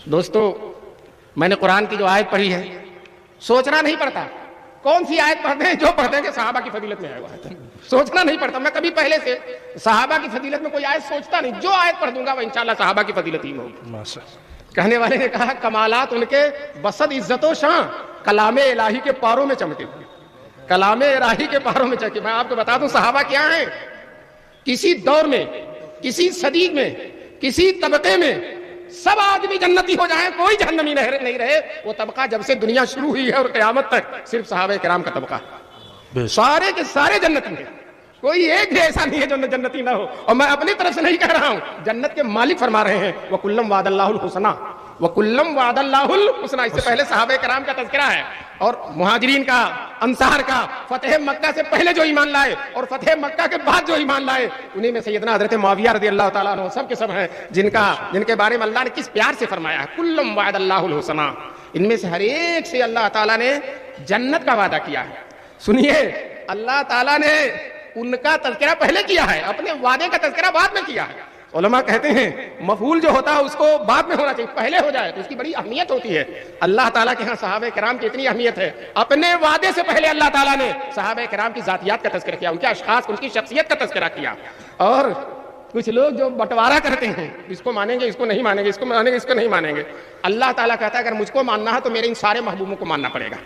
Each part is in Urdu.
دوستو میں نے قرآن کی جو آیت پڑھی ہے سوچنا نہیں پڑتا کون سی آیت پڑھتے ہیں، جو پڑھتے ہیں کہ صحابہ کی فضیلت میں آیا ہوا ہے، سوچنا نہیں پڑتا. میں کبھی پہلے سے صحابہ کی فضیلت میں کوئی آیت سوچتا نہیں، جو آیت پڑھ دوں گا وہ انشاءاللہ صحابہ کی فضیلت ہی میں ہوگی. کہنے والے نے کہا کمالات ان کے بسط عزت و شان کلام الہی کے پاروں میں چمکے، کلام الہی کے پاروں میں چمکے. میں آپ کو بتا دوں صحابہ کیا ہیں، کسی دور میں، کسی صدی میں، کسی طبقے میں سب آدمی جنتی ہو جائیں، کوئی جہنمی نہیں رہے. وہ طبقہ جب سے دنیا شروع ہوئی ہے اور قیامت تک صرف صحابہ کرام کا طبقہ ہے. سارے کے سارے جنتی ہیں، کوئی ایک بھی ایسا نہیں ہے جو جنتی نہ ہو. اور میں اپنی طرف سے نہیں کہہ رہا ہوں، جنت کے مالک فرما رہے ہیں وَكُلًّا وَعَدَ اللَّهُ الْحُسْنَىٰ وَكُلًّا وَعَدَ اللَّهُ الْحُسْنَىٰ. اس سے پہلے صحابہ کرام کا تذکرہ ہے اور مہاجرین کا، انصار کا، فتح مکہ سے پہلے جو ایمان لائے اور فتح مکہ کے بعد جو ایمان لائے، انہیں میں سیدنا حضرت معاویہ رضی اللہ تعالیٰ عنہ سب کے سب ہیں جن کے بارے میں اللہ نے کس پیار سے فرمایا ہے کُلًّا وَعَدَ اللَّهُ الْحُسْنَىٰ. ان میں سے ہر ایک سے اللہ تعالیٰ نے جنت کا وعدہ کیا ہے. سنیے، اللہ تعالیٰ نے ان کا تذکرہ پہلے کیا ہے، اپنے وعدے کا تذکرہ بعد میں کیا ہے. علماء کہتے ہیں مفعول جو ہوتا ہے اس کو بعد میں ہونا چاہیے، پہلے ہو جائے تو اس کی بڑی اہمیت ہوتی ہے. اللہ تعالیٰ کے ہاں صحابہ کرام کی اتنی اہمیت ہے، اپنے وعدے سے پہلے اللہ تعالیٰ نے صحابہ کرام کی ذاتیات کا تذکرہ کیا، ان کے اشخاص، ان کی شخصیت کا تذکرہ کیا. اور کچھ لوگ جو بٹوارا کرتے ہیں، اس کو مانیں گے، اس کو نہیں مانیں گے، اس کو مانیں گے، اس کو نہیں مانیں گے. اللہ تعالیٰ کہتا ہے اگر مجھ کو ماننا ہے تو میرے ان سارے محبوبوں کو ماننا پڑے گا،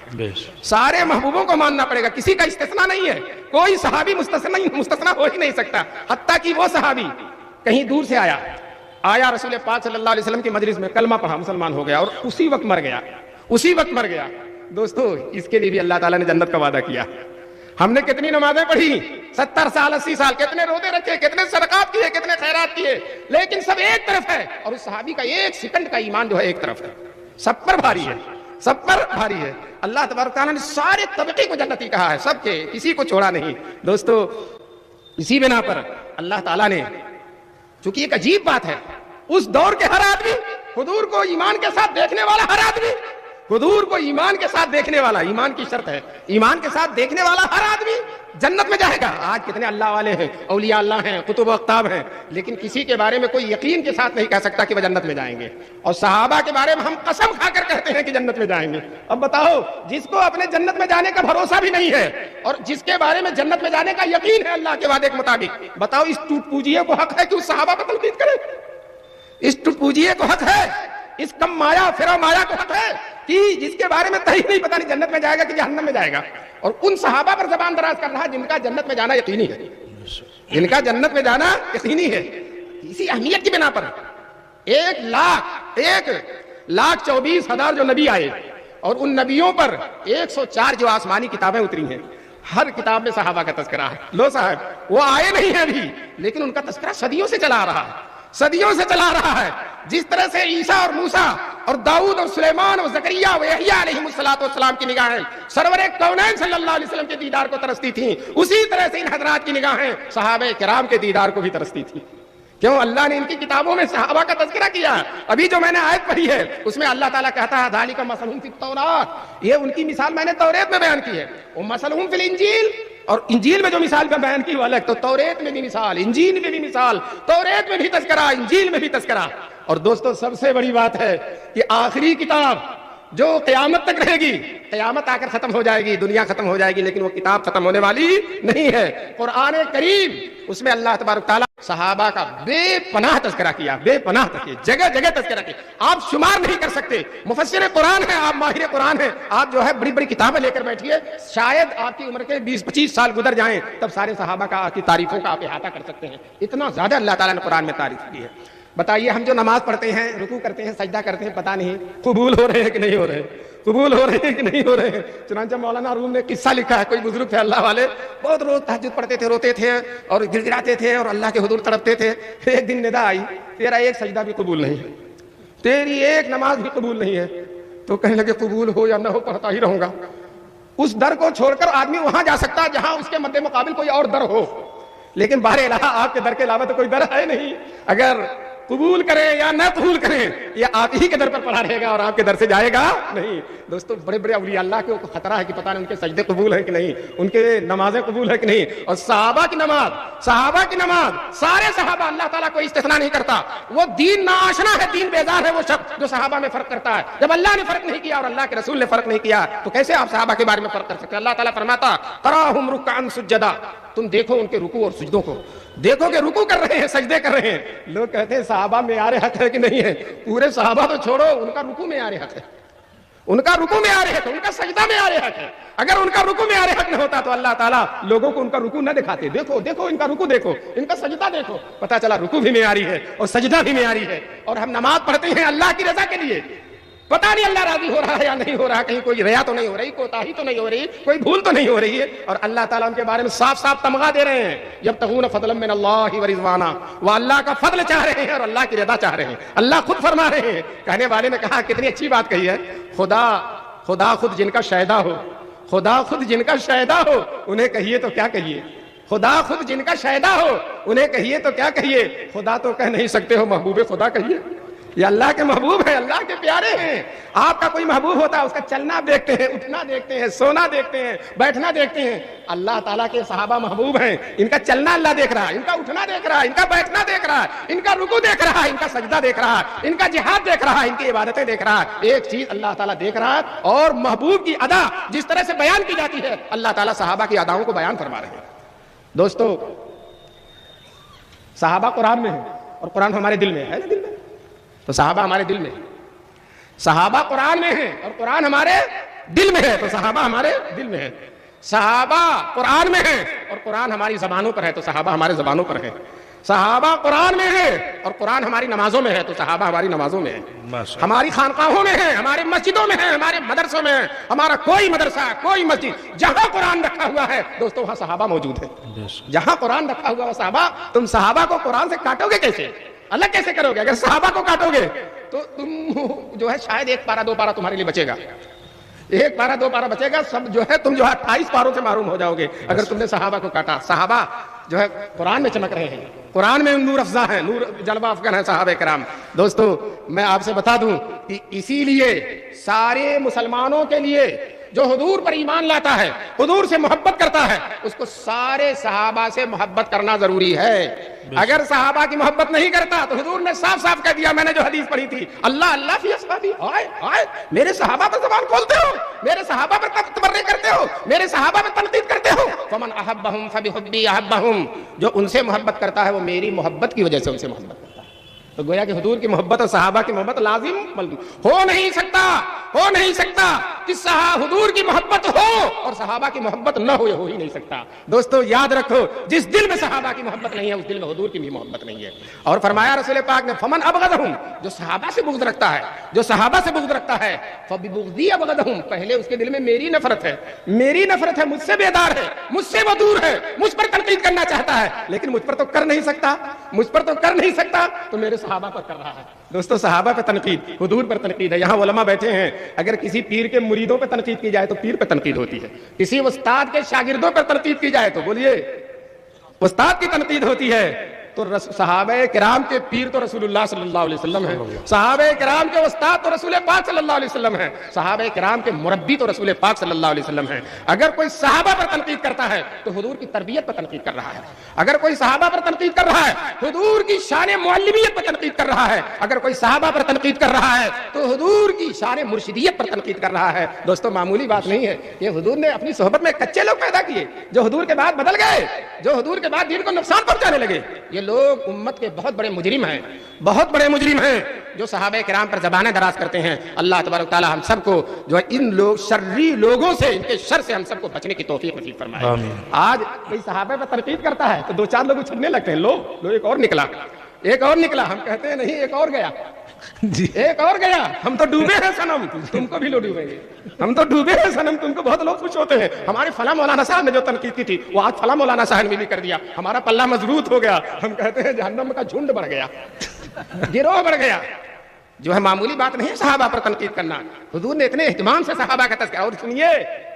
سارے محبوبوں کو ماننا پڑے گا، کسی کا استثناء نہیں ہے. کوئی صحابی مستثنیٰ ہو ہی نہیں سکتا. حتیٰ کہ وہ صحابی کہیں دور سے آیا رسول پاک صلی اللہ علیہ وسلم کی مجلس میں، کلمہ پڑھا، مسلمان ہو گیا اور اسی وقت مر گیا. دوستو اس کے لیے بھی اللہ تعالیٰ نے جنت کا وعدہ کیا. ہم نے کتنی نمازیں پڑھی، 70 سال 80 سال، کتنے روزے رکھے، کتنے صدقات کیے، کتنے خیرات کیے، لیکن سب ایک طرف ہے. اور اس صحابی کا ایک سیکنڈ کا ایمان جو ہے ایک طرف ہے، سب پر بھاری ہے، سب پر بھاری ہے. اللہ تبارک تعالیٰ نے سارے طبقے کو جنتی کہا ہے، سب کے، کسی کو چھوڑا نہیں. دوستو اسی بنا پر اللہ تعالیٰ نے، چونکہ ایک عجیب بات ہے، اس دور کے ہر آدمی، حضور کو ایمان کے ساتھ دیکھنے والا ہر آدمی، حضور کو ایمان کے ساتھ دیکھنے والا، ایمان کی شرط ہے، ایمان کے ساتھ دیکھنے والا ہر آدمی جنت میں جائے گا. آج کتنے اللہ والے ہیں، اولیاء اللہ ہیں، قطب و اقطاب ہیں، لیکن کسی کے بارے میں کوئی یقین کے ساتھ نہیں کہہ سکتا کہ وہ جنت میں جائیں گے. اور صحابہ کے بارے میں ہم قسم کھا کر کہتے ہیں کہ جنت میں جائیں گے. اب بتاؤ، جس کو اپنے جنت میں جانے کا بھروسہ بھی نہیں ہے اور جس کے بارے میں جنت میں جانے کا یقین ہے اللہ کے وعدے کے مطابق، بتاؤ اس ٹوٹ پوجیے کو حق ہے کہ اس صحابہ پر تنقید کرے؟ اس ٹوٹ پوجیے کو حق ہے، اس کم مایا فرا مایا کو حق ہے کہ جس کے بارے میں صحیح نہیں پتا نہیں جنت میں جائے گا کہ جہنم میں جائے گا، اور ان صحابہ پر زبان دراز کر رہا جن کا جنت میں جانا یقینی ہے، جن کا جنت میں جانا یقینی ہے. اسی اہمیت کی بنا پر 1,24,000 جو نبی آئے اور ان نبیوں پر 104 جو آسمانی کتابیں اتری ہیں، ہر کتاب میں صحابہ کا تذکرہ ہے. لو صاحب وہ آئے نہیں ہیں ابھی، لیکن ان کا تذکرہ صدیوں سے چلا آ رہا ہے، صدیوں سے چلا رہا ہے. جس طرح سے عیسیٰ اور موسیٰ اور داؤد اور سلیمان اور زکریا و یحییٰ علیہم السلام کی نگاہیں سرور کونین صلی اللہ علیہ وسلم کے دیدار کو ترستی تھیں، اسی طرح سے ان حضرات کی نگاہیں صحابہ کرام کے دیدار کو بھی ترستی تھیں. کیوں؟ اللہ نے ان کی کتابوں میں صحابہ کا تذکرہ کیا. ابھی جو میں نے آیت پڑھی ہے اس میں اللہ تعالیٰ کہتا ہے ذالک مثلہم فی التوراۃ، یہ ان کی مثال میں نے توریت میں بیان کی ہے. ومثلہم فی الانجیل، اور انجیل میں جو مثال کا بیان کی وہ الگ. تو توریت میں بھی مثال، انجیل میں بھی مثال، توریت میں بھی تذکرہ، انجیل میں بھی تذکرہ. اور دوستو سب سے بڑی بات ہے کہ آخری کتاب جو قیامت تک رہے گی، قیامت آ کر ختم ہو جائے گی، دنیا ختم ہو جائے گی، لیکن وہ کتاب ختم ہونے والی نہیں ہے. قرآن کریم، اس میں اللہ تبارک تعالیٰ صحابہ کا بے پناہ تذکرہ کیا، بے پناہ تذکرہ، جگہ جگہ تذکرہ کیا. آپ شمار نہیں کر سکتے. مفسر قرآن ہیں آپ، ماہر قرآن ہیں آپ، جو ہے بڑی بڑی کتابیں لے کر بیٹھیے، شاید آپ کی عمر کے 20-25 سال گزر جائیں تب سارے صحابہ کی تعریفوں کا آپ احاطہ کر سکتے ہیں. اتنا زیادہ اللہ تعالیٰ نے قرآن میں تعریف کی ہے. بتائیے ہم جو نماز پڑھتے ہیں، رکوع کرتے ہیں، سجدہ کرتے ہیں، پتہ نہیں قبول ہو رہے ہیں کہ نہیں ہو رہے، قبول ہو رہے ہیں کہ نہیں ہو رہے ہیں. چنانچہ مولانا روم نے قصہ لکھا ہے، کوئی بزرگ تھے اللہ والے، بہت روز تہجد پڑھتے تھے، روتے تھے اور گر گراتے تھے اور اللہ کے حضور تڑپتے تھے. ایک دن ندا آئی، تیرا ایک سجدہ بھی قبول نہیں ہے، تیری ایک نماز بھی قبول نہیں ہے. تو کہنے لگے قبول ہو یا نہ ہو پڑھتا ہی رہوں گا. اس در کو چھوڑ کر آدمی وہاں جا سکتا جہاں اس کے مد مقابل کوئی اور در ہو، لیکن بہر الہ آپ کے در کے علاوہ تو کوئی در ہے نہیں. اگر قبول کریں یا نہ قبول کریں یہ آپ ہی کے در پر پڑا رہے گا اور آپ کے در سے جائے گا نہیں۔ دوستو بڑے بڑے اولیاء اللہ کے خطرہ ہے کہ پتہ نہیں ان کے سجدے قبول ہیں کہ نہیں، ان کے نمازیں قبول ہیں کہ نہیں۔ اور صحابہ کی نماز سارے صحابہ اللہ تعالیٰ کوئی استثناء نہیں کرتا، وہ دین ناآشنا ہے، دین بیزار ہے وہ شخص جو صحابہ میں فرق کرتا ہے۔ جب اللہ نے فرق نہیں کیا اور اللہ کے رسول نے فرق نہیں کیا تو کیسے آپ صحابہ کے بارے میں فرق کر سکتے ہیں؟ اللہ تعالیٰ فرماتا تراہم رکعا سجدا، تم دیکھو ان کے رکوع اور سجدوں کو، دیکھو کہ رکوع کر رہے ہیں، سجدے کر رہے ہیں۔ لوگ کہتے ہیں صحابہ معیار حق ہے کہ نہیں ہے؟ پورے صحابہ تو چھوڑو، ان کا رکوع معیار حق ہے، ان کا رکوع معیار حق ہے، ان کا سجدہ معیار حق ہے۔ اگر ان کا رکوع معیار حق نہ ہوتا تو اللہ تعالیٰ لوگوں کو ان کا رکوع نہ دکھاتے۔ دیکھو دیکھو ان کا رکوع، دیکھو ان کا سجدہ، دیکھو پتہ چلا رکوع بھی معیاری ہے اور سجدہ بھی معیاری ہے۔ اور ہم نماز پڑھتے ہیں اللہ کی رضا کے لیے، پتہ نہیں اللہ راضی ہو رہا ہے یا نہیں ہو رہا، کہیں کوئی ریا تو نہیں ہو رہی، کوتاہی تو نہیں ہو رہی، کوئی بھول تو نہیں ہو رہی ہے۔ اور اللہ تعالیٰ ان کے بارے میں صاف صاف تمغہ دے رہے ہیں، یبتغون فضلا من اللہ ورضوانا، وہ اللہ کا فضل چاہ رہے ہیں اور اللہ کی رضا چاہ رہے ہیں۔ اللہ خود فرما رہے ہیں، کہنے والے نے کہا کتنی اچھی بات کہی ہے، خدا خود جن کا شہدا ہو، خدا خود جن کا شہدا ہو انہیں کہیے تو کیا کہیے، خدا خود جن کا شہدا ہو انہیں کہیے تو کیا کہیے، خدا تو کہہ نہیں سکتے ہو، محبوب خدا کہیے۔ یہ اللہ کے محبوب ہیں، اللہ کے پیارے ہیں۔ آپ کا کوئی محبوب ہوتا ہے اس کا چلنا دیکھتے ہیں، اٹھنا دیکھتے ہیں، سونا دیکھتے ہیں، بیٹھنا دیکھتے ہیں۔ اللہ تعالیٰ کے صحابہ محبوب ہیں، ان کا چلنا اللہ دیکھ رہا ہے، ان کا اٹھنا دیکھ رہا ہے، ان کا بیٹھنا دیکھ رہا ہے، ان کا رکوع دیکھ رہا ہے، ان کا سجدہ دیکھ رہا ہے، ان کا جہاد دیکھ رہا ہے، ان کی عبادتیں دیکھ رہا ہے۔ ایک چیز اللہ تعالیٰ دیکھ رہا ہے، اور محبوب کی ادا جس طرح سے بیان کی جاتی ہے اللہ تعالیٰ صحابہ کی اداؤں کو بیان فرما رہے ہیں۔ دوستو صحابہ قرآن میں ہیں اور قرآن ہمارے دل میں ہے نا، دل میں تو صحابہ ہمارے دل میں، صحابہ قرآن میں ہیں اور قرآن ہمارے دل میں ہے تو صحابہ ہمارے دل میں ہے۔ صحابہ قرآن میں ہیں اور قرآن ہماری زبانوں پر ہے تو صحابہ ہمارے زبانوں پر ہے۔ صحابہ قرآن میں ہے اور قرآن ہماری نمازوں میں ہے تو صحابہ ہماری نمازوں میں ہے، ہماری خانقاہوں میں ہے، ہماری مسجدوں میں ہے، ہمارے مدرسوں میں ہے۔ ہمارا کوئی مدرسہ، کوئی مسجد جہاں قرآن رکھا ہوا ہے دوستو وہاں صحابہ موجود ہے۔ جہاں قرآن رکھا ہوا ہے صحابہ، تم صحابہ کو قرآن سے کاٹو گے کیسے، الگ کیسے کرو گے؟ اگر صحابہ کو کاٹو گے تو تم جو ہے شاید ایک پارہ دو پارہ تمہارے لیے بچے گا، ایک پارہ دو پارہ بچے گا، سب جو ہے تم جو ہے 28 پاروں سے محروم ہو جاؤ گے اگر تم نے صحابہ کو کاٹا۔ صحابہ جو ہے قرآن میں چمک رہے ہیں، قرآن میں نور افزا ہے، نور جلوہ افغان ہے صحابہ کرام۔ دوستو میں آپ سے بتا دوں کہ اسی لیے سارے مسلمانوں کے لیے جو حضور پر ایمان لاتا ہے، حضور سے محبت کرتا ہے، اس کو سارے صحابہ سے محبت کرنا ضروری ہے۔ اگر صحابہ کی محبت نہیں کرتا تو حضور نے صاف صاف کہہ دیا، میں نے جو حدیث پڑھی تھی، اللہ اللہ فی اصحابی، آئے میرے صحابہ پر زبان کھولتے ہو، میرے صحابہ پر تبرئ کرتے ہو، میرے صحابہ پر تنقید کرتے ہو، فمن احبہم فبحبی احبہم، جو ان سے محبت کرتا ہے وہ میری محبت کی وجہ سے ان سے محبت کرتا ہے۔ تو گویا کہ حضور کی محبت اور صحابہ کی محبت لازم ہو نہیں سکتا کہ حضور کی محبت ہو اور صحابہ کی محبت نہ ہو، یہ ہو ہی نہیں سکتا۔ دوستو یاد رکھو، جس دل میں صحابہ کی محبت نہیں ہے اس دل میں حضور کی بھی محبت نہیں ہے۔ اور فرمایا رسول پاک نے فمن ابغضہم، جو صحابہ سے بغض رکھتا ہے، جو صحابہ سے بغض رکھتا ہے، فببغضی ابغضہم، پہلے اس کے دل میں میری نفرت ہے، مجھ سے بیدار ہے، مجھ سے وہ دور ہے، مجھ پر تنقید کرنا چاہتا ہے لیکن مجھ پر تو کر نہیں سکتا، تو میرے صحابہ پر کر رہا ہے۔ دوستو صحابہ پہ تنقید، حضور پر تنقید ہے۔ یہاں علماء بیٹھے ہیں، اگر کسی پیر کے مریدوں پہ تنقید کی جائے تو پیر پہ تنقید ہوتی ہے، کسی استاد کے شاگردوں پر تنقید کی جائے تو بولیے استاد کی تنقید ہوتی ہے۔ تو صحابہ کرام کے پیر تو رسول اللہ صلی اللہ علیہ وسلم ہیں، صحابہ کرام کے استاد تو رسول پاک صلی اللہ علیہ وسلم ہیں، صحابہ کرام کے مربی تو رسول پاک صلی اللہ علیہ وسلم ہیں۔ اگر کوئی صحابہ پر تنقید کرتا ہے تو حضور کی تربیت پر تنقید کر رہا ہے، اگر کوئی صحابہ پر تنقید کر رہا ہے حضور کی شان معلمیت پر تنقید کر رہا ہے، اگر کوئی صحابہ پر تنقید کر رہا ہے تو حضور کی شان مرشدیت پر تنقید کر رہا ہے۔ دوستو معمولی بات نہیں ہے، یہ حضور نے اپنی صحبت میں کچے لوگ پیدا کیے جو حضور کے بعد بدل گئے، جو حضور کے بعد دین کو نقصان پہنچانے لگے۔ یہ لوگ امت کے بہت بڑے مجرم ہیں جو صحابہ کرام پر زبانیں دراز کرتے ہیں۔ اللہ تبارک تعالی ہم سب کو جو ہے ان شرری لوگوں سے، ان کے شر سے ہم سب کو بچنے کی توفیق نصیب فرمائے۔ آج کوئی صحابہ پر تنقید کرتا ہے تو دو چار لوگ اچھلنے لگتے ہیں، لو ایک اور نکلا، ہم کہتے ہیں نہیں ایک اور گیا، ایک اور گیا، ہم تو ڈوبے ہیں صنم، تم کو بھی لو ڈوبیں گے، ہم تو ڈوبے ہیں صنم، تم کو بہت لوگ خوش ہوتے ہیں۔ ہمارے فلاں مولانا صاحب نے جو تنقید کی تھی وہ آج فلاں مولانا صاحب نے بھی کر دیا، ہمارا پلہ مضبوط ہو گیا، ہم کہتے ہیں جہنم کا جھنڈ بڑھ گیا، گروہ بڑھ گیا۔ جو ہے معمولی بات نہیں صحابہ پر تنقید کرنا، حضور نے اتنے اہتمام سے صحابہ کا تذکرہ، اور سنیے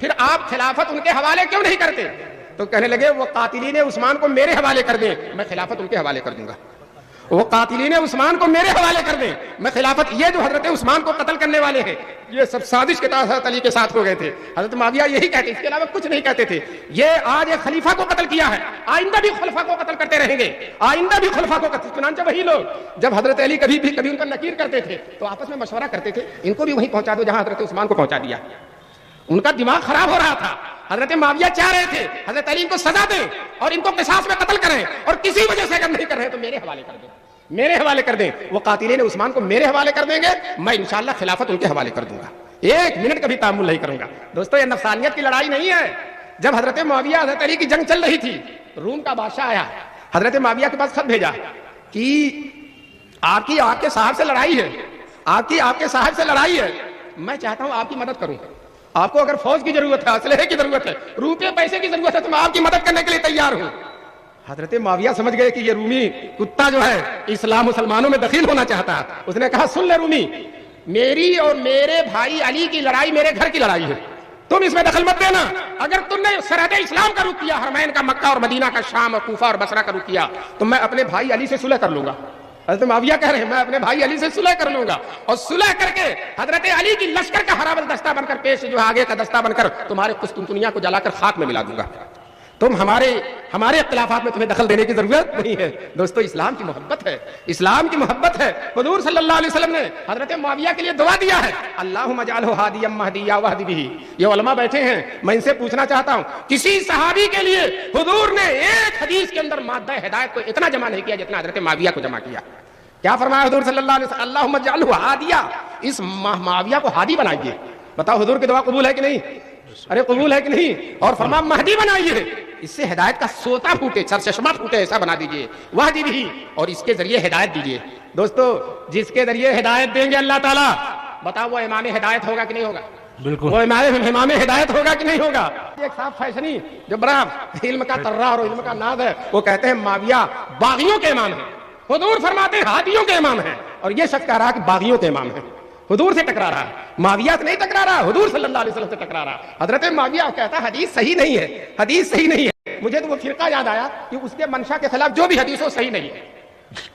پھر آپ خلافت ان کے حوالے کیوں نہیں کرتے؟ تو کہنے لگے وہ قاتلین عثمان کو میرے حوالے کر دیں، میں خلافت ان کے حوالے کر دوں گا۔ وہ قاتلین عثمان کو میرے حوالے کر دیں، میں خلافت، یہ جو حضرت عثمان کو قتل کرنے والے ہیں یہ سب سازش کے تحت حضرت علی کے ساتھ ہو گئے تھے۔ حضرت معاویہ یہی کہتے، اس کے علاوہ کچھ نہیں کہتے تھے۔ یہ آج ایک خلیفہ کو قتل کیا ہے، آئندہ بھی خلفاء کو قتل کرتے رہیں گے، آئندہ بھی خلفاء کو قتل۔ چنانچہ وہی لوگ جب حضرت علی کبھی ان پر نکیر کرتے تھے تو آپس میں مشورہ کرتے تھے، ان کو بھی وہیں پہنچا دو جہاں حضرت عثمان کو پہنچا دیا۔ ان کا دماغ خراب ہو رہا تھا۔ حضرت معاویہ چاہ رہے تھے حضرت علی ان کو سزا دیں اور ان کو قصاص میں قتل کریں، اور کسی وجہ سے اگر نہیں کر رہے تو میرے حوالے کر دیں، میرے حوالے کر دیں۔ وہ قاتلین عثمان کو میرے حوالے کر دیں گے، میں انشاءاللہ خلافت ان کے حوالے کر دوں گا، ایک منٹ کا بھی تعامل نہیں کروں گا۔ دوستو یہ نفسانیت کی لڑائی نہیں ہے۔ جب حضرت معاویہ حضرت علی کی جنگ چل رہی تھی، روم کا بادشاہ آیا، حضرت معاویہ کے پاس خط بھیجا کہ آپ کے صاحب سے لڑائی ہے، آپ کے صاحب سے لڑائی ہے، میں چاہتا ہوں آپ کی مدد کروں۔ آپ کو اگر فوج کی ضرورت ہے، اسلحے کی ضرورت ہے، روپے پیسے کی ضرورت ہے تو میں آپ کی مدد کرنے کے لیے تیار ہوں۔ حضرت معاویہ سمجھ گئے کہ یہ رومی کتا جو ہے اسلام مسلمانوں میں دخیل ہونا چاہتا ہے۔ اس نے کہا سن لے رومی، میری اور میرے بھائی علی کی لڑائی میرے گھر کی لڑائی ہے، تم اس میں دخل مت دینا۔ اگر تم نے سرحد اسلام کا رخ کیا، حرمین کا، مکہ اور مدینہ کا، شام اور کوفہ اور بصرہ کا رخ کیا، تو میں اپنے بھائی علی سے صلح کر لوں گا۔ حضرت معاویہ کہہ رہے ہیں میں اپنے بھائی علی سے صلح کر لوں گا، اور صلح کر کے حضرت علی کی لشکر کا ہرا دستہ بن کر پیش جو ہے آگے کا دستہ بن کر تمہارے قسطنطنیہ کو جلا کر خاک میں ملا دوں گا۔ تم ہمارے اختلافات میں تمہیں دخل دینے کی ضرورت نہیں ہے۔ دوستو اسلام کی محبت ہے، اسلام کی محبت ہے۔ حضور صلی اللہ علیہ وسلم نے حضرت معاویہ کے لیے دعا دیا ہے، اللہم اجعلہ ہادیا مہدیا واہد بہ۔ یہ علماء بیٹھے ہیں، میں ان سے پوچھنا چاہتا ہوں، کسی صحابی کے لیے حضور نے ایک حدیث کے اندر مادہ ہدایت کو اتنا جمع نہیں کیا جتنا حضرت معاویہ کو جمع کیا۔ کیا فرمایا حضور صلی اللہ علیہ وسلم؟ اللہم اجعلہ ہادیا، اس معاویہ کو ہادی بنائیے۔ بتاؤ حضور کی دعا قبول ہے کہ نہیں؟ ارے قبول ہے کہ نہیں؟ اور فرمایا مہدی بنائیے، اس سے ہدایت کا سوتا پھوٹے، سرچشمہ پھوٹے، ایسا بنا دیجئے، واہدی بھی، اور اس کے ذریعے ہدایت دیجئے۔ دوستو جس کے ذریعے ہدایت دیں گے اللہ تعالیٰ، بتاؤ وہ امام ہدایت ہوگا کہ نہیں ہوگا؟ بالکل، وہ امام ہدایت ہوگا کہ نہیں ہوگا؟ ایک صاحب فیشنی جو بڑا علم کا ترا اور علم کا ناز ہے، وہ کہتے ہیں معاویہ باغیوں کے امام ہیں، حضور فرماتے ہیں ہادیوں کے امام ہیں، اور یہ شخص کہہ رہا کہ باغیوں کے امام ہیں۔ حضور سے ٹکرا رہا ہے، معاویہ سے نہیں ٹکرا رہا، حضور صلی اللہ علیہ وسلم سے ٹکرا رہا۔ حضرت معاویہ کہتا ہے حدیث صحیح نہیں ہے، حدیث صحیح نہیں ہے۔ مجھے تو وہ فرقہ یاد آیا کہ اس کے منشا کے خلاف جو بھی حدیث ہو صحیح نہیں ہے۔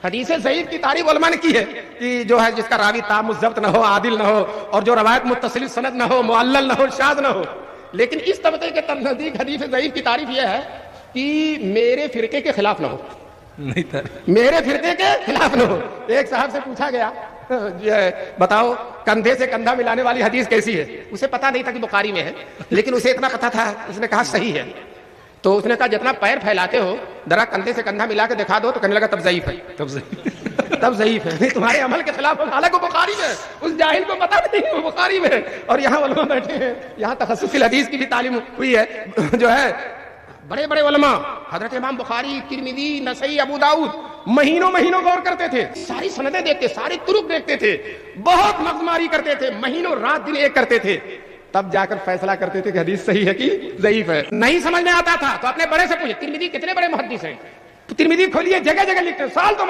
حدیث ضعیف کی تعریف علماء نے کی ہے کہ جو ہے جس کا راوی تام الضبط نہ ہو، عادل نہ ہو، اور جو روایت متصل سند نہ ہو، معلل نہ ہو، شاذ نہ ہو۔ لیکن اس طبقے کے نزدیک حدیث ضعیف کی تعریف یہ ہے کہ میرے فرقے کے خلاف نہ ہو، میرے فرقے کے خلاف نہ ہو۔ ایک صاحب سے پوچھا گیا بتاؤ کندھے سے کندھا ملانے والی حدیث کیسی ہے؟ اسے پتا نہیں تھا کہ بخاری میں ہے، لیکن اسے اتنا پتا تھا، اس نے کہا صحیح ہے۔ تو اس نے کہا جتنا پیر پھیلاتے ہو ذرا کندھے سے کندھا ملا کے دکھا دو، تو کہنے لگا تب ضعیف ہے، تب ضعیف ہے، تمہارے عمل کے خلاف، حالانکہ بخاری میں، اس جاہل کو پتا نہیں وہ بخاری میں، اور یہاں علماء بیٹھے ہیں، یہاں تخصص الحدیث کی بھی تعلیم ہوئی ہے، جو ہے بڑے بڑے علماء حضرت امام بخاری، ترمذی، نسائی، ابو داؤد مہینوں غور کرتے تھے، ساری سندیں دیکھتے، سارے طرق دیکھتے تھے، بہت مغزماری کرتے تھے، مہینوں رات دن ایک کرتے تھے، تب جا کر فیصلہ کرتے تھے کہ حدیث صحیح ہے کہ ضعیف ہے۔ نہیں سمجھ میں آتا تھا تو اپنے بڑے سے پوچھے ترمذی کتنے بڑے محدث ہیں؟ ترمذی کھولیے، جگہ جگہ لکھتے ہیں سال تو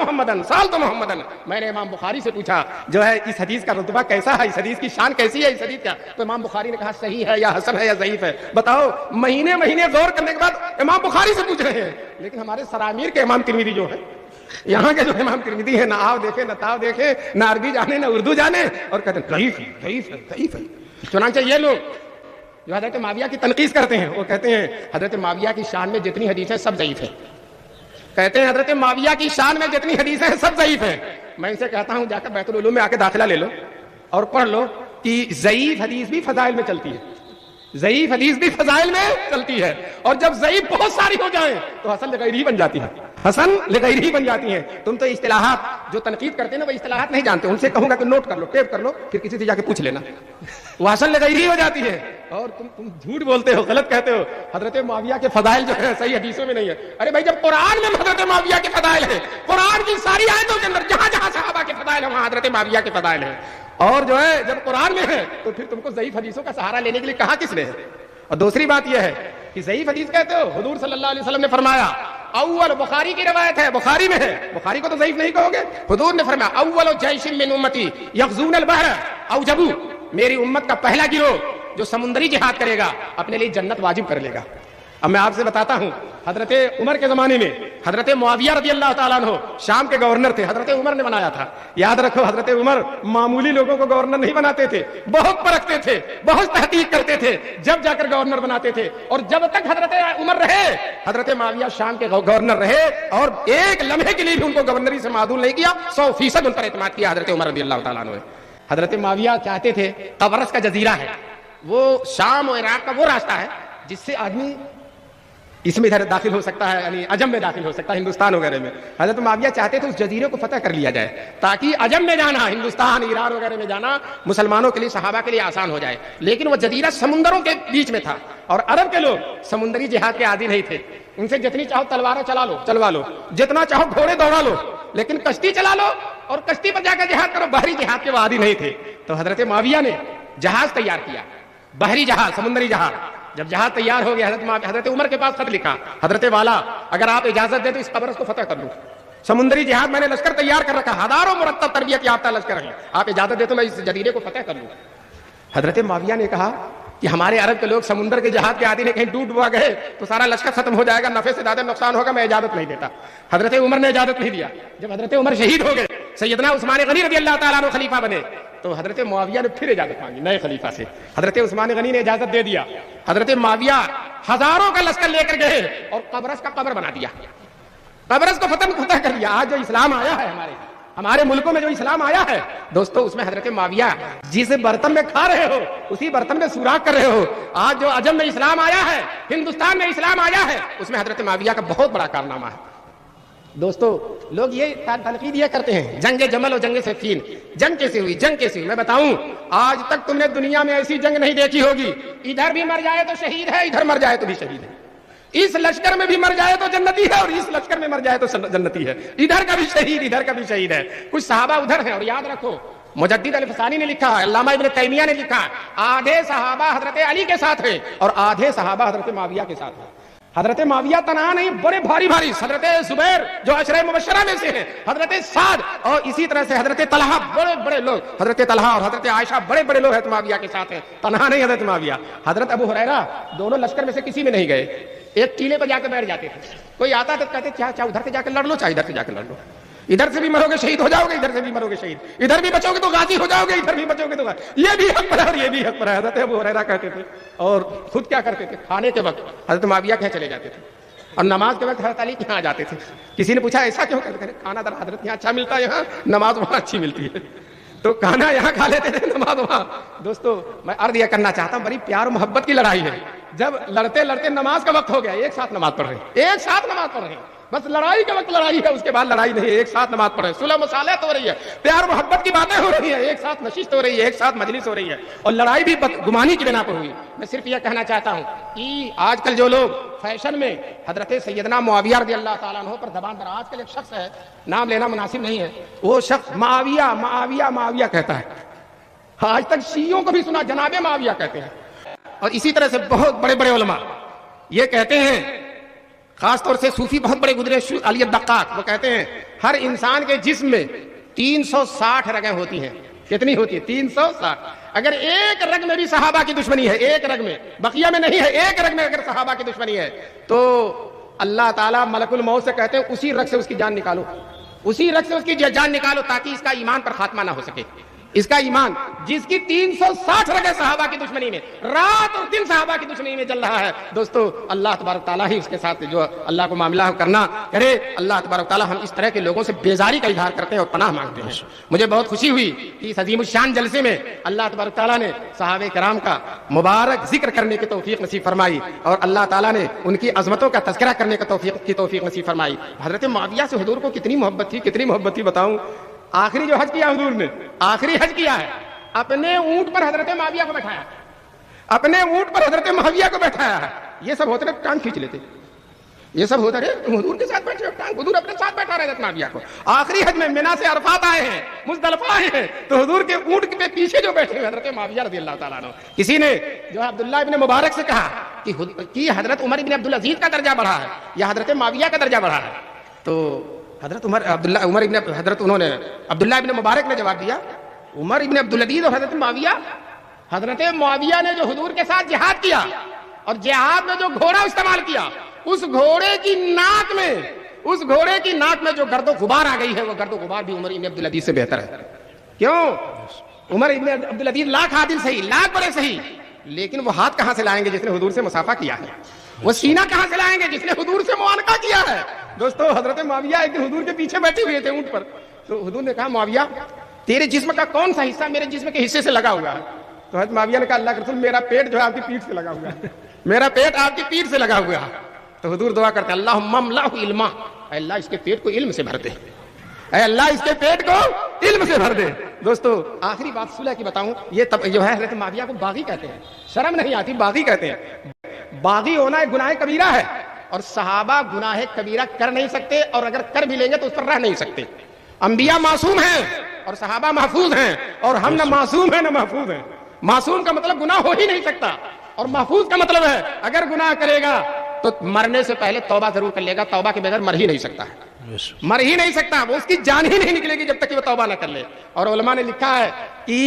محمدن۔ میں نے امام بخاری سے پوچھا جو ہے اس حدیث کا رتبہ کیسا ہے، اس حدیث کی شان کیسی ہے، اس حدیث کا؟ تو امام بخاری نے کہا صحیح ہے یا حسن ہے یا ضعیف ہے۔ بتاؤ مہینے غور کرنے کے بعد امام بخاری سے پوچھ رہے ہیں، لیکن ہمارے سرامیر کے امام ترمذی جو ہے، یہاں کے جو امام ترمذی ہے، نہ آو دیکھے نہ تاو دیکھے، نہ عربی جانے نہ اردو جانے، اور کہتے ہیں ضعیف ہے۔ چنانچہ یہ لوگ جو حضرت معاویہ کی تنقید کرتے ہیں، وہ کہتے ہیں حضرت معاویہ کی شان میں جتنی حدیث ہیں سب ضعیف ہیں، کہتے ہیں حضرت معاویہ کی شان میں جتنی حدیث ہیں سب ضعیف ہیں۔ میں ان سے کہتا ہوں جا کر بیت العلوم میں آ کے داخلہ لے لو اور پڑھ لو کہ ضعیف حدیث بھی فضائل میں چلتی ہے، ضعیف حدیث بھی فضائل میں چلتی ہے، اور جب ضعیف بہت ساری ہو جائیں تو حسن لغیرہ بن جاتی ہے، حسن لغیرہ بن جاتی ہیں۔ تم تو اصطلاحات جو تنقید کرتے ہیں نا، وہ اصطلاحات نہیں جانتے، ان سے کہوں گا کہ نوٹ کر لو، ٹیپ کر لو، پھر کسی سے جا کے پوچھ لینا، وہ حسن لغیرہ ہو جاتی ہے۔ اور تم جھوٹ بولتے ہو، غلط کہتے ہو، حضرت معاویہ کے فضائل جو ہے صحیح حدیثوں میں نہیں ہے۔ ارے بھائی جب قرآن میں حضرت معاویہ کے فضائل ہے، قرآن کی ساری آیتوں کے اندر جہاں جہاں صحابہ کے فضائل ہیں وہاں حضرت معاویہ کے فضائل ہیں، اور جو ہے جب قرآن میں ہے تو پھر تم کو ضعیف حدیثوں کا سہارا لینے کے لیے کہا کس نے ہے؟ اور دوسری بات یہ ہے کہ ضعیف حدیث کہتے ہو، حضور صلی اللہ علیہ وسلم نے فرمایا، اول بخاری کی روایت ہے، بخاری میں ہے، بخاری کو تو ضعیف نہیں کہو گے، حضور نے فرمایا اول جیش من امتی یغزون البحر اوجبوا، میری امت کا پہلا گروہ جو سمندری جہاد کرے گا اپنے لیے جنت واجب کر لے گا۔ اب میں آپ سے بتاتا ہوں، حضرت عمر کے زمانے میں حضرت معاویہ رضی اللہ تعالیٰ عنہ شام کے گورنر تھے، حضرت عمر نے بنایا تھا۔ یاد رکھو حضرت عمر معمولی لوگوں کو گورنر نہیں بناتے تھے، بہت پرکھتے تھے، بہت تحقیق کرتے تھے، جب جا کر گورنر بناتے تھے۔ اور جب تک حضرت عمر رہے حضرت معاویہ شام کے گورنر رہے، اور ایک لمحے کے لیے بھی ان کو گورنری سے معدول نہیں کیا، 100% ان پر اعتماد کیا حضرت عمر رضی اللہ تعالیٰ عنہ۔ حضرت معاویہ چاہتے تھے، قبرص کا جزیرہ ہے، وہ شام اور عراق کا وہ راستہ ہے جس سے آدمی اس میں ادھر داخل ہو سکتا ہے، یعنی عجم میں داخل ہو سکتا ہے، ہندوستان وغیرہ میں۔ حضرت معاویہ چاہتے تھے اس جزیرے کو فتح کر لیا جائے تاکہ عجم میں جانا، ہندوستان ایران وغیرہ میں جانا مسلمانوں کے لیے، صحابہ کے لیے آسان ہو جائے۔ لیکن وہ جزیرہ سمندروں کے بیچ میں تھا، اور عرب کے لوگ سمندری جہاد کے عادی نہیں تھے۔ ان سے جتنی چاہو تلواریں چلوا لو، جتنا چاہو گھوڑے دوڑا لو، لیکن کشتی چلا لو اور کشتی پر جا کر جہاد کرو، بحری جہاد کے وہ عادی نہیں تھے۔ تو حضرت معاویہ نے جہاز تیار کیا، بحری جہاز، سمندری جہاز۔ جب جہاز تیار ہو گیا حضرت عمر کے پاس خط لکھا، حضرت والا اگر آپ اجازت دیں تو اس قبرص کو فتح کر لوں، سمندری جہاز میں نے لشکر تیار کر رکھا، ہزاروں مرتب تربیت یافتہ لشکر ہے، آپ اجازت دیں تو میں اس جزیرے کو فتح کر لوں۔ حضرت معاویہ نے کہا کہ ہمارے عرب کے لوگ سمندر کے جہاز کے عادی نے، کہیں ڈوب ڈبا گئے تو سارا لشکر ختم ہو جائے گا، نفع سے زیادہ نقصان ہوگا، میں اجازت نہیں دیتا۔ حضرت عمر نے اجازت نہیں دیا۔ جب حضرت عمر شہید ہو گئے، سیدنا عثمان غنی رضی اللہ تعالیٰ عنہ خلیفہ بنے، تو حضرت معاویہ نے پھر اجازت مانگی نئے خلیفہ سے، حضرت عثمان غنی نے اجازت دے دیا۔ حضرت معاویہ ہزاروں کا لشکر لے کر گئے اور قبرص کا قبر بنا دیا، قبرص کو فتح کر دیا۔ آج جو اسلام آیا ہے ہمارے ملکوں میں، جو اسلام آیا ہے دوستو، اس میں حضرت معاویہ جس برتن میں کھا رہے ہو اسی برتن میں سوراخ کر رہے ہو۔ آج جو عجم میں اسلام آیا ہے، ہندوستان میں اسلام آیا ہے، اس میں حضرت معاویہ کا بہت بڑا کارنامہ ہے۔ دوستو لوگ یہ تنقید یہ کرتے ہیں، جنگ جمل اور جنگ صفین، جنگ کیسے ہوئی، جنگ کیسے ہوئی؟ میں بتاؤں، آج تک تم نے دنیا میں ایسی جنگ نہیں دیکھی ہوگی، ادھر بھی مر جائے تو شہید ہے، ادھر مر جائے تو بھی شہید ہے، اس لشکر میں بھی مر جائے تو جنتی ہے اور اس لشکر میں مر جائے تو جنتی ہے، ادھر کا بھی شہید ادھر کا بھی شہید ہے۔ کچھ صحابہ ادھر ہیں، اور یاد رکھو مجدد الفسانی نے لکھا ہے، علامہ ابن تیمیہ نے لکھا، آدھے صحابہ حضرت علی کے ساتھ ہیں اور آدھے صحابہ حضرت معاویہ کے ساتھ ہیں۔ حضرت معاویہ تنہا نہیں، بڑے بھاری حضرت زبیر جو عشرہ مبشرہ میں سے ہیں، حضرت سعد، اور اسی طرح سے حضرت طلحہ، بڑے بڑے لوگ، حضرت طلحہ اور حضرت عائشہ بڑے بڑے لوگ حضرت معاویہ کے ساتھ ہیں، تنہا نہیں حضرت معاویہ۔ حضرت ابو ہریرہ دونوں لشکر میں سے کسی میں نہیں گئے، ایک ٹیلے پر جا کے بیٹھ جاتے تھے، کوئی آتا تو کہتے چاہے ادھر سے جا کے لڑ لو، چاہے ادھر سے جا کے لڑ لو، ادھر سے بھی مرو گے شہید ہو جاؤ گے، ادھر سے بھی مرو گے شہید، ادھر بھی بچو گے تو غازی ہو جاؤ گے، ادھر بھی بچو گے تو غازی، یہ بھی حق پر ہے اور یہ بھی حق پر ہے، حضرت ابو ہریرہ کہتے تھے۔ اور خود کیا کرتے تھے؟ کھانے کے وقت حضرت معاویہ کہاں چلے جاتے تھے، اور نماز کے وقت حضرت علی کے یہاں جاتے تھے۔ کسی نے پوچھا ایسا کیوں کرتے؟ کھانا در حضرت یہاں اچھا ملتا ہے، یہاں نماز وہاں اچھی ملتی ہے، تو کھانا یہاں کھا لیتے تھے، نماز وہاں۔ دوستو میں عرض یہ کرنا چاہتا ہوں، بڑی پیار و محبت کی لڑائی ہے۔ جب لڑتے لڑتے نماز کا وقت ہو گیا، ایک ساتھ نماز پڑھ رہے ہیں، ایک ساتھ نماز پڑھ رہے ہیں، بس لڑائی کے وقت لڑائی ہے، اس کے بعد لڑائی نہیں ہے، ایک ساتھ نماز پڑھ رہے ہیں، صلح مصالحت ہو رہی ہے، پیار محبت کی باتیں ہو رہی ہیں، ایک ساتھ نشست ہو رہی ہے، ایک ساتھ مجلس ہو رہی ہے، اور لڑائی بھی بدگمانی کی بنا پر ہوئی۔ میں صرف یہ کہنا چاہتا ہوں کہ آج کل جو لوگ فیشن میں حضرت سیدنا معاویہ رضی اللہ تعالیٰ عنہ پر زبان در، آج کل ایک شخص ہے، نام لینا مناسب نہیں ہے، وہ شخص معاویہ معاویہ معاویہ کہتا ہے، آج تک شیعوں کو بھی سنا جناب معاویہ کہتے ہیں۔ اور اسی طرح سے بہت بڑے بڑے علماء یہ کہتے ہیں، خاص طور سے صوفی بہت بڑے گزرے، علی الدقاق، وہ کہتے ہیں ہر انسان کے جسم میں 360 رگیں ہوتی ہیں۔ کتنی ہوتی ہے؟ 360۔ اگر ایک رگ میں بھی صحابہ کی دشمنی ہے، ایک رگ میں، بقیہ میں نہیں ہے، ایک رگ میں اگر صحابہ کی دشمنی ہے تو اللہ تعالیٰ ملک الموت سے کہتے ہیں اسی رگ سے اس کی جان نکالو، اسی رگ سے اس کی جان نکالو، تاکہ اس کا ایمان پر خاتمہ نہ ہو سکے۔ اس کا ایمان جس کی 360 رگیں صحابہ کی دشمنی میں، رات اور دن صحابہ کی دشمنی میں جل رہا ہے، دوستو اللہ تبارک تعالیٰ ہی اس کے ساتھ جو اللہ کو معاملہ کرنا کرے، اللہ تبارک تعالیٰ ہم اس طرح کے لوگوں سے بیزاری کا اظہار کرتے ہیں اور پناہ مانگتے ہیں۔ مجھے بہت خوشی ہوئی کہ اس عظیم الشان جلسے میں اللہ تبارک تعالیٰ نے صحابہ کرام کا مبارک ذکر کرنے کی توفیق نصیب فرمائی، اور اللہ تعالیٰ نے ان کی عظمتوں کا تذکرہ کرنے کا توفیق نصیب فرمائی۔ حضرت معاویہ سے حضور کو کتنی محبت تھی، کتنی محبت تھی بتاؤں۔ آخری جو حج کیا حضور نے، آخری حج کیا ہے، اپنے اونٹ پر حضرت معاویہ کو بیٹھایا، اپنے اونٹ پر حضرت معاویہ کو بیٹھایا ہے۔ یہ سب ہوتے رہے ٹانگ کھینچ لیتے، یہ سب ہوتا رہے تم حضور کے ساتھ بیٹھے ہو، ٹانگ حضور اپنے ساتھ بیٹھا رہے حضرت معاویہ کو۔ آخری حج میں منا سے عرفات آئے ہیں، مزدلفہ آئے ہیں، تو حضور کے اونٹ کے پیچھے جو بیٹھے ہوئے حضرت معاویہ رضی اللہ تعالیٰ عنہ۔ کسی نے جو عبداللہ ابن مبارک سے کہا کہ حضرت عمر ابن عبدالعزیز کا درجہ بڑھا ہے یا حضرت معاویہ کا درجہ بڑھا ہے، تو حضرت عبداللہ ابن مبارک نے جواب دیا عمر ابن عبدالعزیز اور حضرت معاویہ حضرت معاویہ نے جو حضور کے ساتھ جہاد کیا اور جہاد میں جو گھوڑا استعمال کیا، اس گھوڑے کی ناک میں جو گرد و غبار آ گئی ہے، وہ گرد و غبار بھی عمر ابن عبدالعزیز سے بہتر ہے۔ کیوں؟ عمر ابن عبدالعزیز لاکھ عادل صحیح، لاکھ بڑے صحیح، لیکن وہ ہاتھ کہاں سے لائیں گے جس نے حضور سے مسافہ کیا ہے؟ وہ سینہ کہاں سے لائیں گے جس نے حضور سے معانقہ کیا ہے؟ دوستو، حضرت معاویہ ایک دن حضور کے پیچھے بیٹھے ہوئے تھے اونٹ پر، تو حضور نے کہا معاویہ تیرے جسم کا کون سا حصہ میرے جسم کے حصے سے لگا ہوا ہے؟ تو حضرت معاویہ نے کہا اللہ کے رسول میرا پیٹ جو ہے آپ کی پیٹھ سے لگا ہوا ہے، میرا پیٹ آپ کی پیٹھ سے لگا ہوا ہے۔ تو حضور دعا کرتے اللہم املأہ علما، اے اللہ اس کے پیٹ کو علم سے بھر دے، اے اللہ اس کے پیٹ کو علم سے بھر دے۔ دوستو آخری بات صلح کی بتاؤں، یہ جو ہے حضرت معاویہ کو باغی کہتے ہیں، شرم نہیں آتی، باغی کہتے ہیں۔ باغی ہونا ایک گناہ کبیرہ ہے، اور صحابہ گناہ کبیرہ کر نہیں سکتے، اور اگر کر بھی لیں گے تو اس پر رہ نہیں سکتے۔ انبیاء معصوم ہیں اور صحابہ محفوظ ہیں، اور ہم نہ معصوم ہیں نہ محفوظ ہیں۔ معصوم کا مطلب گناہ ہو ہی نہیں سکتا، اور محفوظ کا مطلب ہے اگر گناہ کرے گا تو مرنے سے پہلے توبہ ضرور کر لے گا، توبہ کے بغیر مر ہی نہیں سکتا، مر ہی نہیں سکتا، وہ اس کی جان ہی نہیں نکلے گی جب تک کہ وہ توبہ نہ کر لے۔ اور علماء نے لکھا ہے کہ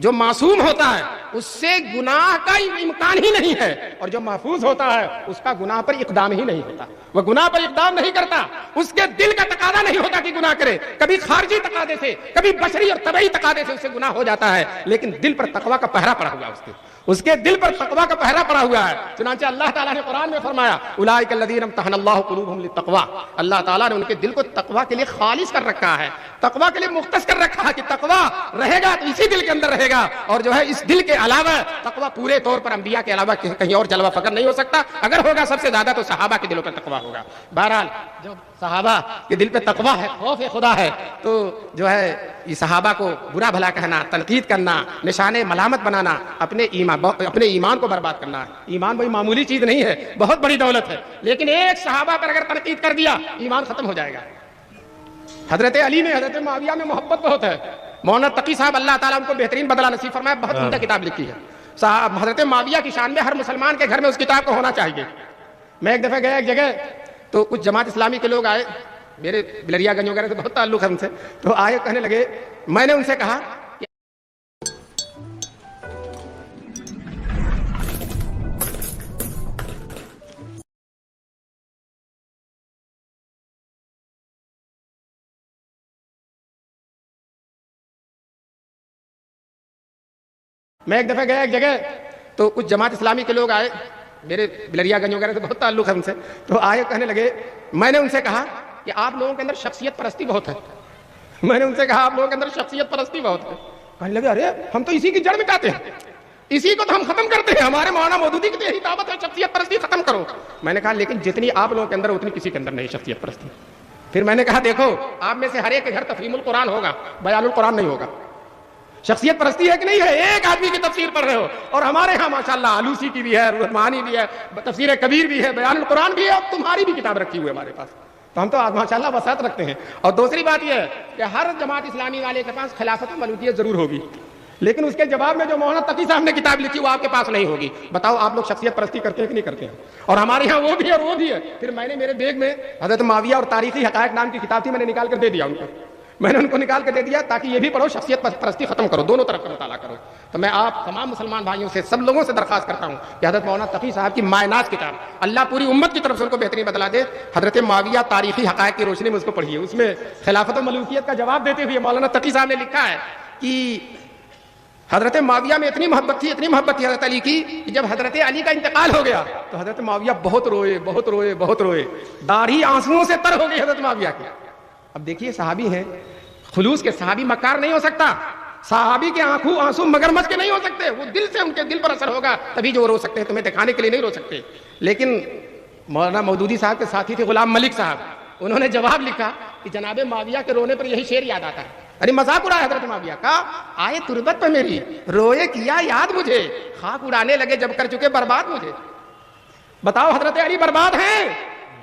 جو معصوم ہوتا ہے اس سے گناہ کا امکان ہی نہیں ہے، اور جو محفوظ ہوتا ہے اس کا گناہ پر اقدام ہی نہیں ہوتا، وہ گناہ پر اقدام نہیں کرتا، اس کے دل کا تقاضا نہیں ہوتا کہ گناہ کرے، کبھی خارجی تقاضے سے، کبھی بشری اور طبعی تقاضے سے اسے گناہ ہو جاتا ہے، لیکن دل پر تقویٰ کا پہرا پڑا ہوا ہے، اس کے دل پر تقویٰ کا پہرا پڑا ہوا ہے۔ چنانچہ اللہ تعالیٰ نے قرآن میں فرمایا اولئک الذین امتحن اللہ قلوبہم للتقویٰ، اللہ تعالیٰ نے ان کے دل کو تقویٰ کے لیے خالص کر رکھا ہے، تقویٰ کے لیے مختص کر رکھا ہے کہ تقویٰ رہے گا تو اسی دل کے اندر رہے گا، اور جو ہے اس دل کے علاوہ تقویٰ پورے طور پر انبیاء کے علاوہ کہیں اور جلوہ فقر نہیں ہو سکتا، اگر ہوگا سب سے زیادہ تو صحابہ کے دلوں پر تقویٰ ہوگا۔ بہرحال جب صحابہ کے دل پہ تقویٰ ہے، خوف خدا ہے، تو جو ہے یہ صحابہ کو برا بھلا کہنا، تنقید کرنا، نشان ملامت بنانا، اپنے ایمان کو برباد کرنا ہے۔ ایمان کوئی معمولی چیز نہیں ہے، بہت بڑی دولت ہے، لیکن ایک صحابہ پر اگر تنقید کر دیا ایمان ختم ہو جائے گا۔ حضرت علی میں، حضرت معاویہ میں محبت بہت ہے۔ مولانا تقی صاحب اللہ تعالیٰ ان کو بہترین بدلہ نصیب فرمائے، بہت عمدہ کتاب لکھی ہے حضرت معاویہ کی شان میں، ہر مسلمان کے گھر میں اس کتاب کو ہونا چاہیے۔ میں ایک دفعہ گیا ایک جگہ، تو کچھ جماعت اسلامی کے لوگ آئے، میرے بلریا گنج وغیرہ سے بہت تعلق ہے ان سے، تو آئے کہنے لگے، میں نے ان سے کہا میں ایک دفعہ گیا ایک جگہ، تو کچھ جماعت اسلامی کے لوگ آئے، میرے بلریا گنج وغیرہ سے بہت تعلق ہے ان سے، تو آئے کہنے لگے، میں نے ان سے کہا کہ آپ لوگوں کے اندر شخصیت پرستی بہت ہے، میں نے ان سے کہا آپ لوگوں کے اندر شخصیت پرستی بہت ہے۔ کہنے لگے ارے ہم تو اسی کی جڑ مٹاتے ہیں، اسی کو تو ہم ختم کرتے ہیں، ہمارے مولانا مودودی کی یہی دعوت ہے شخصیت پرستی ختم کرو۔ میں نے کہا لیکن جتنی آپ لوگوں کے اندر اتنی کسی کے اندر نہیں شخصیت پرستی۔ پھر میں نے کہا دیکھو آپ میں سے ہر ایک کے گھر تفہیم القرآن ہوگا، بیان القرآن نہیں ہوگا۔ شخصیت پرستی ہے کہ نہیں ہے؟ ایک آدمی کی تفسیر پڑھ رہے ہو، اور ہمارے ہاں ماشاءاللہ آلوسی کی بھی ہے، رحمانی بھی ہے، تفسیر کبیر بھی ہے، بیان القرآن بھی ہے، اور تمہاری بھی کتاب رکھی ہوئی ہے ہمارے پاس، تو ہم تو ماشاءاللہ وسعت رکھتے ہیں۔ اور دوسری بات یہ ہے کہ ہر جماعت اسلامی والے کے پاس خلافت و ملوکیت ضرور ہوگی، لیکن اس کے جواب میں جو مولانا تقی صاحب نے کتاب لکھی وہ آپ کے پاس نہیں ہوگی۔ بتاؤ آپ لوگ شخصیت پرستی کرتے ہیں کہ نہیں کرتے ہیں؟ اور ہمارے ہاں وہ بھی ہے اور وہ بھی ہے۔ پھر میں نے میرے بیگ میں حضرت معاویہ اور تاریخی حقائق نام کی کتاب تھی، میں نے نکال کر دے دیا ان کو، میں نے ان کو نکال کے دے دیا تاکہ یہ بھی پڑھو، شخصیت پرستی ختم کرو، دونوں طرف کا مطالعہ کرو۔ تو میں آپ تمام مسلمان بھائیوں سے، سب لوگوں سے درخواست کرتا ہوں کہ حضرت مولانا تقی صاحب کی مائنات کتاب، اللہ پوری امت کی طرف سے ان کو بہترین بدلا دے، حضرت معاویہ تاریخی حقائق کی روشنی میں اس کو پڑھیے۔ اس میں خلافت و ملوکیت کا جواب دیتے ہوئے مولانا تقی صاحب نے لکھا ہے کہ حضرت معاویہ میں اتنی محبت تھی حضرت علی کی کہ جب حضرت علی کا انتقال ہو گیا تو حضرت معاویہ بہت روئے، داڑھی آنسوؤں سے تر ہو گئی حضرت معاویہ کی۔ اب دیکھیے صحابی ہیں، خلوص کے صحابی مکار نہیں ہو سکتا، صحابی کے آنسو مگرمچھ کے نہیں ہو سکتے، وہ دل سے ان کے دل پر اثر ہوگا تبھی جو رو سکتے ہیں، تمہیں دکھانے کے لیے نہیں رو سکتے۔ لیکن مولانا مودودی صاحب کے ساتھی تھے غلام ملک صاحب، انہوں نے جواب لکھا کہ جناب معاویہ کے رونے پر یہی شعر یاد آتا ہے، ارے مذاق اڑایا حضرت معاویہ کا، آئے تربت پہ میری روئے کیا یاد مجھے، خاک اڑانے لگے جب کر چکے برباد مجھے۔ بتاؤ حضرت علی برباد ہیں؟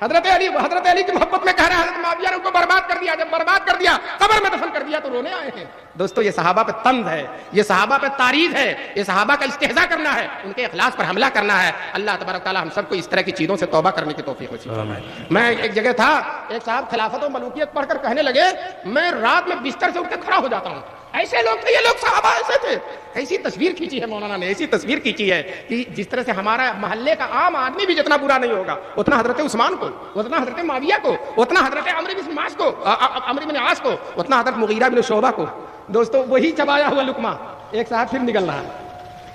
حضرت علی کی محبت میں کہہ رہے ہیں حضرت معاویہ نے ان کو برباد کر دیا، جب برباد کر دیا قبر میں دفن کر دیا تو رونے آئے ہیں۔ دوستو یہ صحابہ پہ طنز ہے، یہ صحابہ پہ تعریض ہے، یہ صحابہ کا استہزاء کرنا ہے، ان کے اخلاص پر حملہ کرنا ہے۔ اللہ تبارک تعالی ہم سب کو اس طرح کی چیزوں سے توبہ کرنے کی توفیق نصیب فرمائے۔ میں ایک جگہ تھا، ایک صاحب خلافت و ملوکیت پڑھ کر کہنے لگے میں رات میں بستر سے اٹھ کے کھڑا ہو جاتا ہوں، ایسے لوگ تھے یہ لوگ، صحابہ ایسے تھے. ایسی تصویر کھینچی ہے مولانا نے، ایسی تصویر کھینچی ہے کہ جس طرح سے ہمارا محلے کا عام آدمی بھی جتنا برا نہیں ہوگا اتنا حضرت عثمان کو، اتنا حضرت معاویہ کو، اتنا حضرت عمرو بن عاص کو، اتنا حضرت مغیرہ بن شعبہ کو. دوستو وہی چبایا ہوا لقمہ ایک ساتھ پھر نکل رہا ہے،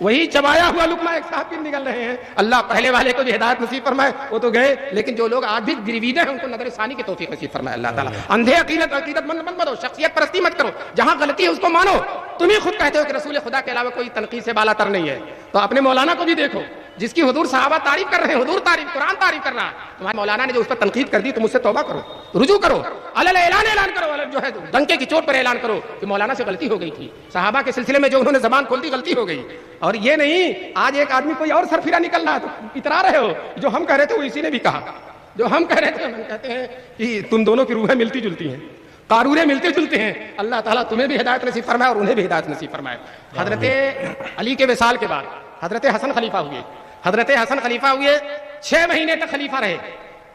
وہی چبایا ہوا لقمہ ایک ساتھ پھر نکل رہے ہیں. اللہ پہلے والے کو بھی ہدایت نصیب فرمائے، وہ تو گئے، لیکن جو لوگ آج بھی گرویدہ ہیں ان کو نظر ثانی کی توفیق نصیب فرمائے اللہ تعالیٰ. اندھے عقیدت مند مت بنو، شخصیت پرستی مت کرو، جہاں غلطی ہے اس کو مانو. تم ہی خود کہتے ہو کہ رسول خدا کے علاوہ کوئی تنقید سے بالا تر نہیں ہے، تو اپنے مولانا کو بھی دیکھو جس کی حضور صحابہ تعریف کر رہے ہیں، حضور تعریف، قرآن تعریف کر رہا ہے. تمہارے مولانا نے جو اس پر تنقید کر دی تم اس سے توبہ کرو، رجوع کرو، اعلان کرو، جو ہے ڈنکے کی چوٹ پر اعلان کرو کہ مولانا سے غلطی ہو گئی تھی، صحابہ کے سلسلے میں جو انہوں نے زبان کھول دی غلطی ہو گئی. اور یہ نہیں آج ایک آدمی کوئی اور سرفرا نکل رہا ہے تو اترا رہے ہو. جو ہم کہہ رہے تھے وہ اسی نے بھی کہا، جو ہم کہہ رہے تھے ہم کہتے ہیں کہ تم دونوں کی روحیں ملتی جلتی ہیں، قاروریں ملتے جلتے ہیں. اللہ تعالیٰ تمہیں بھی ہدایت نصیب فرمائے اور انہیں بھی ہدایت نصیب فرمائے. حضرت علی کے وصال کے بعد حضرت حسن خلیفہ ہوئے. حضرت حسن خلیفہ ہوئے 6 مہینے تک خلیفہ رہے.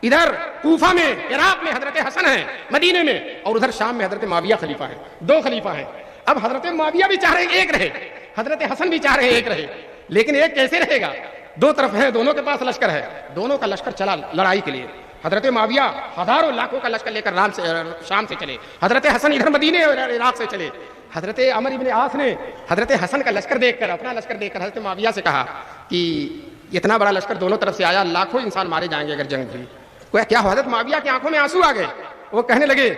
ادھر کوفہ میں، عراق میں حضرت حسن ہیں، مدینے میں، اور ادھر شام میں حضرت معاویہ خلیفہ ہیں. 2 خلیفہ ہیں. اب حضرت معاویہ بھی چاہ رہے ایک رہے، حضرت حسن بھی چاہ رہے ایک رہے، لیکن ایک کیسے رہے گا؟ 2 طرف ہیں، دونوں کے پاس لشکر ہے، دونوں کا لشکر چلا لڑائی کے لیے. حضرت معاویہ ہزاروں لاکھوں کا لشکر لے کر شام سے چلے، حضرت حسن ادھر مدینے اور عراق سے چلے. حضرت عمرو بن عاص نے حضرت حسن کا لشکر دیکھ کر، اپنا لشکر دیکھ کر حضرت معاویہ سے کہا کہ اتنا بڑا لشکر دونوں طرف سے آیا، لاکھوں انسان مارے جائیں گے اگر جنگ ہوئی. کیا حضرت معاویہ کی آنکھوں میں آنسو آ گئے. وہ کہنے لگے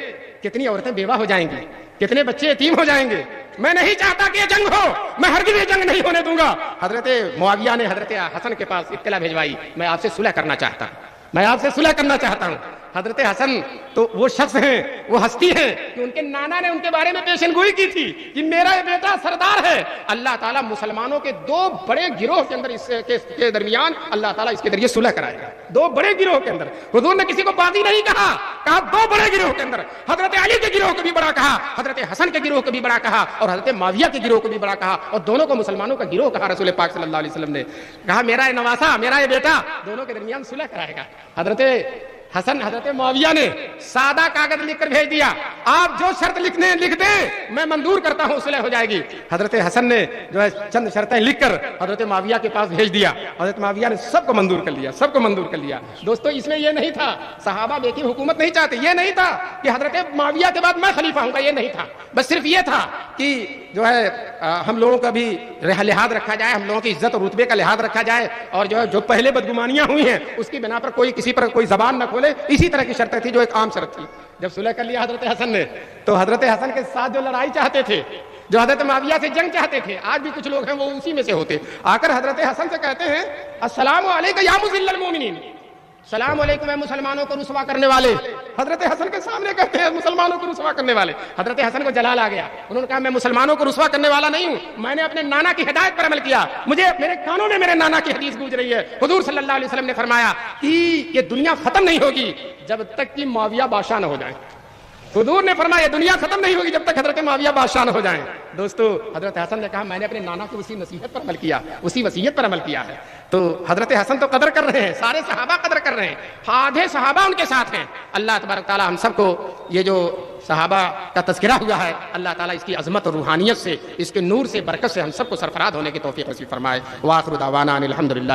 کتنی عورتیں بیوہ ہو جائیں گی، کتنے بچے یتیم ہو جائیں گے، میں نہیں چاہتا کہ یہ جنگ ہو، میں ہرگز یہ جنگ نہیں ہونے دوں گا. حضرت معاویہ نے حضرت حسن کے پاس اطلاع بھیجوائی، میں آپ سے صلح کرنا چاہتا ہوں، میں آپ سے صلح کرنا چاہتا ہوں. حضرت حسن تو وہ شخص ہیں، وہ ہستی ہیں کہ ان کے نانا نے ان کے بارے میں پیشن گوئی کی تھی کہ میرا یہ بیٹا سردار ہے. اللہ تعالیٰ مسلمانوں کے 2 بڑے گروہ کے اندر اس کے درمیان اللہ تعالیٰ اس کے ذریعے صلح کرائے گا. 2 بڑے گروہ کے اندر حضور نے کسی کو باغی نہیں کہا، 2 بڑے گروہ کے اندر حضرت علی کے گروہ کو بھی بڑا کہا، حضرت حسن کے گروہ کو بھی بڑا کہا، اور حضرت معاویہ کے گروہ کو بھی بڑا کہا، اور دونوں کو مسلمانوں کا گروہ کہا. رسول پاک صلی اللہ علیہ وسلم نے کہا میرا یہ نواسا، میرا یہ بیٹا دونوں کے درمیان صلح کرائے گا. حضرت حسن حضرت معاویہ نے سادہ کاغذ لکھ کر بھیج دیا، آپ جو شرط لکھ دیں میں منظور کرتا ہوں، صلح ہو جائے گی. حضرت حسن نے جو ہے چند شرطیں لکھ کر حضرت معاویہ کے پاس بھیج دیا. حضرت معاویہ نے سب کو منظور کر لیا، سب کو منظور کر لیا. دوستو اس میں یہ نہیں تھا صحابہ بیٹی حکومت نہیں چاہتے، یہ نہیں تھا کہ حضرت معاویہ کے بعد میں خلیفہ ہوں گا، یہ نہیں تھا. بس صرف یہ تھا کہ جو ہے ہم لوگوں کا بھی لحاظ رکھا جائے، ہم لوگوں کی عزت اور رتبے کا لحاظ رکھا جائے، اور جو ہے جو پہلے بدگمانیاں ہوئی ہیں اس کی بنا پر کوئی کسی پر کوئی زبان نہ کھولے. اسی طرح کی شرطیں تھی جو ایک عام شرط تھی. جب صلح کر لیا حضرت حسن نے تو حضرت حسن کے ساتھ جو لڑائی چاہتے تھے، جو حضرت معاویہ سے جنگ چاہتے تھے، آج بھی کچھ لوگ ہیں وہ اسی میں سے ہوتے، آ کر حضرت حسن سے کہتے ہیں السلام علیکم یا مذل المومنین، سلام علیکم اے مسلمانوں کو رسوا کرنے والے. حضرت حسن کے سامنے کہتے ہیں مسلمانوں کو رسوا کرنے والے. حضرت حسن کو جلال آ گیا، انہوں نے کہا میں مسلمانوں کو رسوا کرنے والا نہیں ہوں، میں نے اپنے نانا کی ہدایت پر عمل کیا، مجھے میرے کانوں میں میرے نانا کی حدیث گونج رہی ہے. حضور صلی اللہ علیہ وسلم نے فرمایا کہ یہ دنیا ختم نہیں ہوگی جب تک کہ معاویہ بادشاہ نہ ہو جائیں. حضور نے فرمایا یہ دنیا ختم نہیں ہوگی جب تک حضرت معاویہ بادشاہ نہ ہو جائیں. دوستو حضرت حسن نے کہا میں نے اپنے نانا کی اسی نصیحت پر عمل کیا، اسی وصیت پر عمل کیا ہے. تو حضرت حسن تو قدر کر رہے ہیں، سارے صحابہ قدر کر رہے ہیں، آدھے صحابہ ان کے ساتھ ہیں. اللہ تبارک تعالیٰ ہم سب کو یہ جو صحابہ کا تذکرہ ہوا ہے اللہ تعالیٰ اس کی عظمت اور روحانیت سے، اس کے نور سے، برکت سے ہم سب کو سرفراز ہونے کی توفیق نصیب فرمائے. وآخر دعوانا ان الحمدللہ.